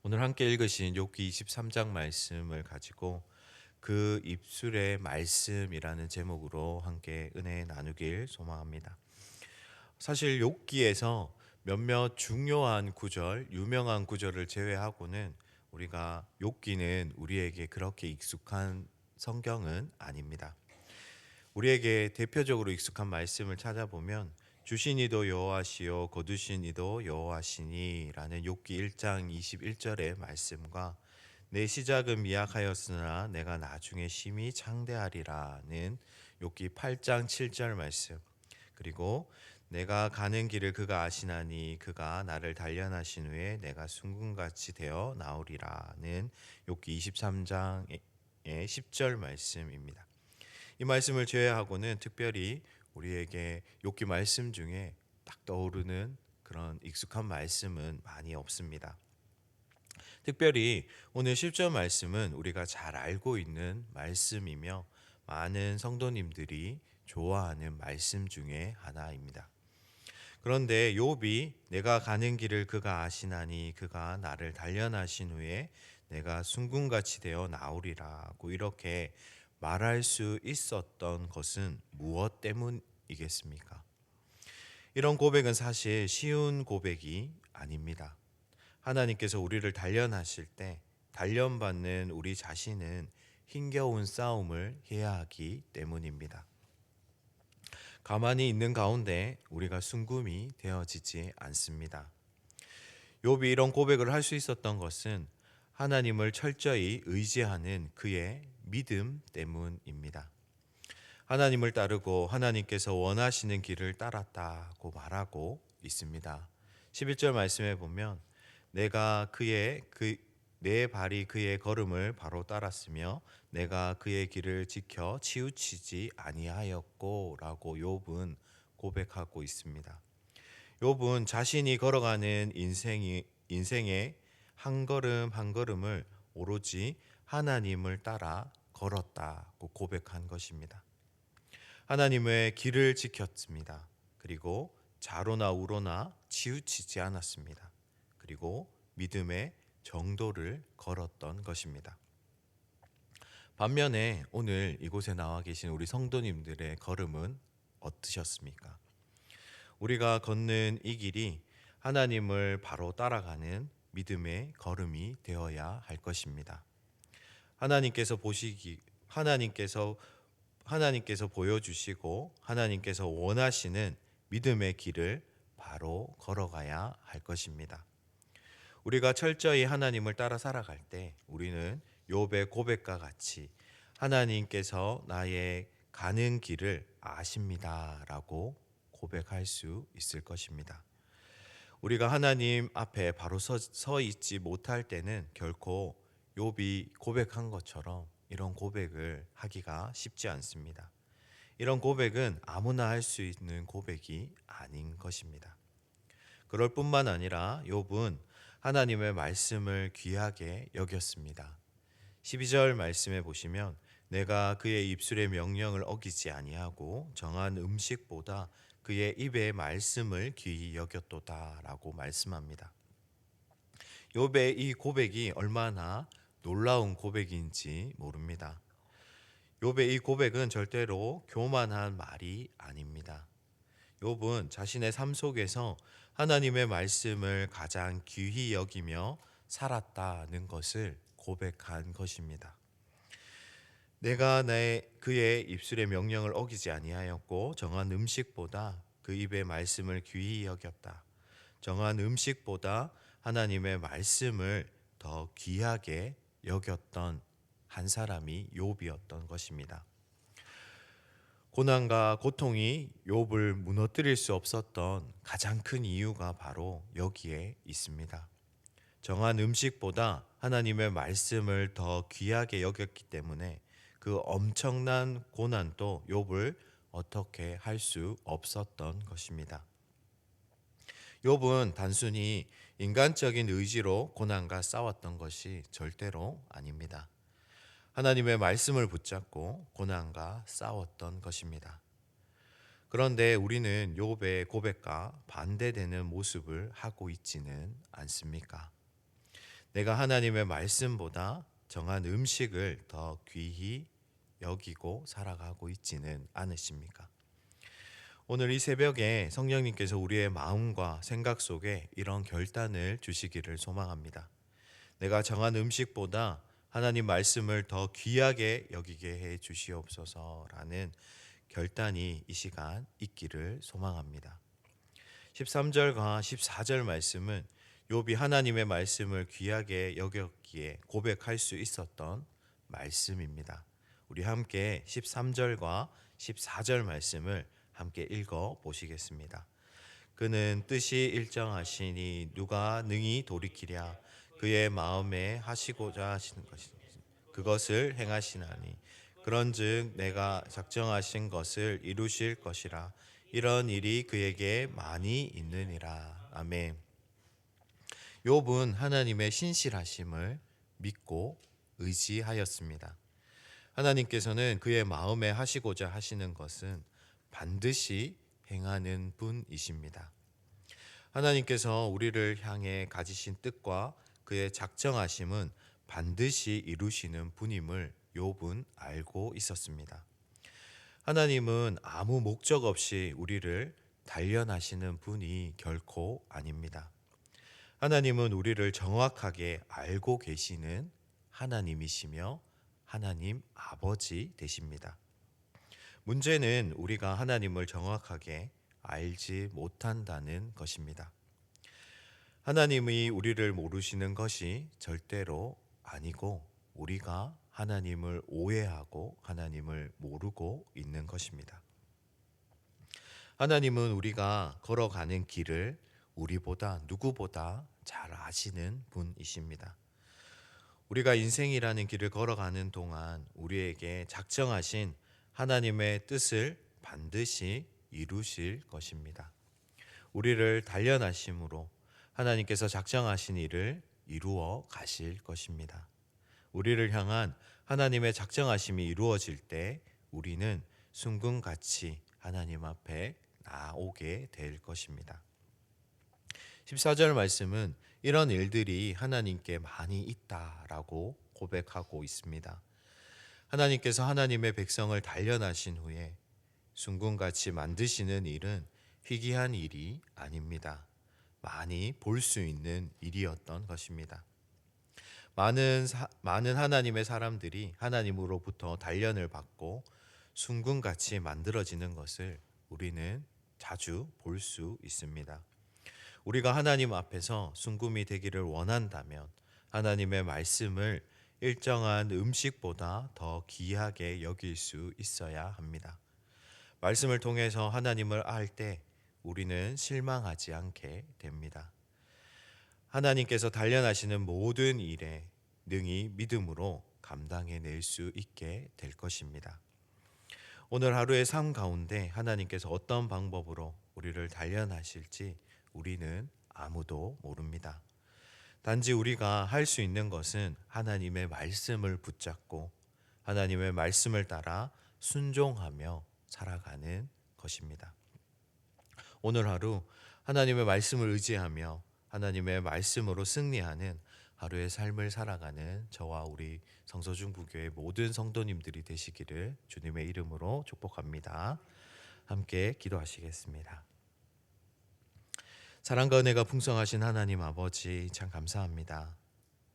오늘 함께 읽으신 욥기 23장 말씀을 가지고 그 입술의 말씀이라는 제목으로 함께 은혜 나누길 소망합니다. 사실 욥기에서 몇몇 중요한 구절, 유명한 구절을 제외하고는 우리가 욥기는 우리에게 그렇게 익숙한 성경은 아닙니다. 우리에게 대표적으로 익숙한 말씀을 찾아보면 주신 이도 여호와시요 거두신 이도 여호와시니라는 욥기 1장 21절의 말씀과 내 시작은 미약하였으나 내가 나중에 심히 창대하리라는 욥기 8장 7절 말씀, 그리고 내가 가는 길을 그가 아시나니 그가 나를 단련하신 후에 내가 순금같이 되어 나오리라는 욥기 23장의 10절 말씀입니다. 이 말씀을 제외하고는 특별히 우리에게 욥기 말씀 중에 딱 떠오르는 그런 익숙한 말씀은 많이 없습니다. 특별히 오늘 10절 말씀은 우리가 잘 알고 있는 말씀이며 많은 성도님들이 좋아하는 말씀 중에 하나입니다. 그런데 욥이 내가 가는 길을 그가 아시나니 그가 나를 단련하신 후에 내가 순금같이 되어 나오리라고 이렇게 말할 수 있었던 것은 무엇 때문이겠습니까? 이런 고백은 사실 쉬운 고백이 아닙니다. 하나님께서 우리를 단련하실 때 단련받는 우리 자신은 힘겨운 싸움을 해야 하기 때문입니다. 가만히 있는 가운데 우리가 순금이 되어지지 않습니다. 욥이 이런 고백을 할 수 있었던 것은 하나님을 철저히 의지하는 그의 믿음 때문입니다. 하나님을 따르고 하나님께서 원하시는 길을 따랐다고 말하고 있습니다. 11절 말씀에 보면 내가 내 발이 그의 걸음을 바로 따랐으며 내가 그의 길을 지켜 치우치지 아니하였고라고 욥은 고백하고 있습니다. 욥은 자신이 걸어가는 인생의 한 걸음 한 걸음을 오로지 하나님을 따라 걸었다고 고백한 것입니다. 하나님의 길을 지켰습니다. 그리고 좌로나 우로나 치우치지 않았습니다. 그리고 믿음의 정도를 걸었던 것입니다. 반면에 오늘 이곳에 나와 계신 우리 성도님들의 걸음은 어떠셨습니까? 우리가 걷는 이 길이 하나님을 바로 따라가는 믿음의 걸음이 되어야 할 것입니다. 하나님께서 보시기 하나님께서 보여주시고 하나님께서 원하시는 믿음의 길을 바로 걸어가야 할 것입니다. 우리가 철저히 하나님을 따라 살아갈 때 우리는 욥의 고백과 같이 하나님께서 나의 가는 길을 아십니다라고 고백할 수 있을 것입니다. 우리가 하나님 앞에 바로 서 있지 못할 때는 결코 욥이 고백한 것처럼 이런 고백을 하기가 쉽지 않습니다. 이런 고백은 아무나 할 수 있는 고백이 아닌 것입니다. 그럴 뿐만 아니라 욥은 하나님의 말씀을 귀하게 여겼습니다. 12절 말씀에 보시면 내가 그의 입술의 명령을 어기지 아니하고 정한 음식보다 그의 입의 말씀을 귀히 여겼도다라고 말씀합니다. 욥의 이 고백이 얼마나 놀라운 고백인지 모릅니다. 욥의 이 고백은 절대로 교만한 말이 아닙니다. 욥은 자신의 삶 속에서 하나님의 말씀을 가장 귀히 여기며 살았다는 것을 고백한 것입니다. 내가 그의 입술의 명령을 어기지 아니하였고 정한 음식보다 그 입의 말씀을 귀히 여겼다. 정한 음식보다 하나님의 말씀을 더 귀하게 여겼던 한 사람이 욥이었던 것입니다. 고난과 고통이 욥을 무너뜨릴 수 없었던 가장 큰 이유가 바로 여기에 있습니다. 정한 음식보다 하나님의 말씀을 더 귀하게 여겼기 때문에 그 엄청난 고난도 욥을 어떻게 할 수 없었던 것입니다. 욥은 단순히 인간적인 의지로 고난과 싸웠던 것이 절대로 아닙니다. 하나님의 말씀을 붙잡고 고난과 싸웠던 것입니다. 그런데 우리는 욥의 고백과 반대되는 모습을 하고 있지는 않습니까? 내가 하나님의 말씀보다 정한 음식을 더 귀히 여기고 살아가고 있지는 않으십니까? 오늘 이 새벽에 성령님께서 우리의 마음과 생각 속에 이런 결단을 주시기를 소망합니다. 내가 정한 음식보다 하나님 말씀을 더 귀하게 여기게 해 주시옵소서라는 결단이 이 시간 있기를 소망합니다. 13절과 14절 말씀은 욥이 하나님의 말씀을 귀하게 여겼기에 고백할 수 있었던 말씀입니다. 우리 함께 13절과 14절 말씀을 함께 읽어 보시겠습니다. 그는 뜻이 일정하시니 누가 능히 돌이키랴. 그의 마음에 하시고자 하시는 것이 그것을 행하시나니 그런즉 내가 작정하신 것을 이루실 것이라. 이런 일이 그에게 많이 있느니라. 아멘. 욥은 하나님의 신실하심을 믿고 의지하였습니다. 하나님께서는 그의 마음에 하시고자 하시는 것은 반드시 행하는 분이십니다. 하나님께서 우리를 향해 가지신 뜻과 그의 작정하심은 반드시 이루시는 분임을 욥은 알고 있었습니다. 하나님은 아무 목적 없이 우리를 단련하시는 분이 결코 아닙니다. 하나님은 우리를 정확하게 알고 계시는 하나님이시며 하나님 아버지 되십니다. 문제는 우리가 하나님을 정확하게 알지 못한다는 것입니다. 하나님이 우리를 모르시는 것이 절대로 아니고 우리가 하나님을 오해하고 하나님을 모르고 있는 것입니다. 하나님은 우리가 걸어가는 길을 우리보다 누구보다 잘 아시는 분이십니다. 우리가 인생이라는 길을 걸어가는 동안 우리에게 작정하신 하나님의 뜻을 반드시 이루실 것입니다. 우리를 단련하심으로 하나님께서 작정하신 일을 이루어 가실 것입니다. 우리를 향한 하나님의 작정하심이 이루어질 때 우리는 순금같이 하나님 앞에 나오게 될 것입니다. 14절 말씀은 이런 일들이 하나님께 많이 있다라고 고백하고 있습니다. 하나님께서 하나님의 백성을 단련하신 후에 순금같이 만드시는 일은 희귀한 일이 아닙니다. 많이 볼 수 있는 일이었던 것입니다. 많은 하나님의 사람들이 하나님으로부터 단련을 받고 순금같이 만들어지는 것을 우리는 자주 볼 수 있습니다. 우리가 하나님 앞에서 순금이 되기를 원한다면 하나님의 말씀을 일정한 음식보다 더 귀하게 여길 수 있어야 합니다. 말씀을 통해서 하나님을 알 때 우리는 실망하지 않게 됩니다. 하나님께서 단련하시는 모든 일에 능히 믿음으로 감당해낼 수 있게 될 것입니다. 오늘 하루의 삶 가운데 하나님께서 어떤 방법으로 우리를 단련하실지 우리는 아무도 모릅니다. 단지 우리가 할 수 있는 것은 하나님의 말씀을 붙잡고 하나님의 말씀을 따라 순종하며 살아가는 것입니다. 오늘 하루 하나님의 말씀을 의지하며 하나님의 말씀으로 승리하는 하루의 삶을 살아가는 저와 우리 성서중부교회 모든 성도님들이 되시기를 주님의 이름으로 축복합니다. 함께 기도하시겠습니다. 사랑과 은혜가 풍성하신 하나님 아버지 참 감사합니다.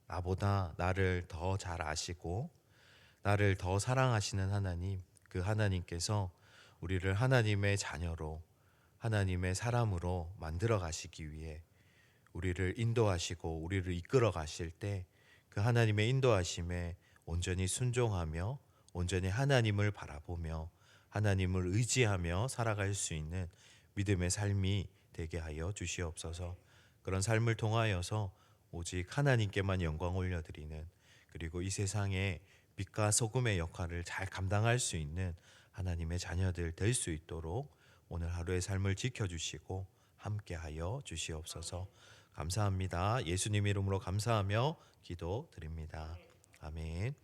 나보다 나를 더 잘 아시고 나를 더 사랑하시는 하나님, 그 하나님께서 우리를 하나님의 자녀로 하나님의 사람으로 만들어 가시기 위해 우리를 인도하시고 우리를 이끌어 가실 때 그 하나님의 인도하심에 온전히 순종하며 온전히 하나님을 바라보며 하나님을 의지하며 살아갈 수 있는 믿음의 삶이 되게 하여 주시옵소서. 그런 삶을 통하여서 오직 하나님께만 영광 올려드리는, 그리고 이 세상에 빛과 소금의 역할을 잘 감당할 수 있는 하나님의 자녀들 될 수 있도록 오늘 하루의 삶을 지켜주시고 함께하여 주시옵소서. 감사합니다. 예수님 이름으로 감사하며 기도드립니다. 아멘.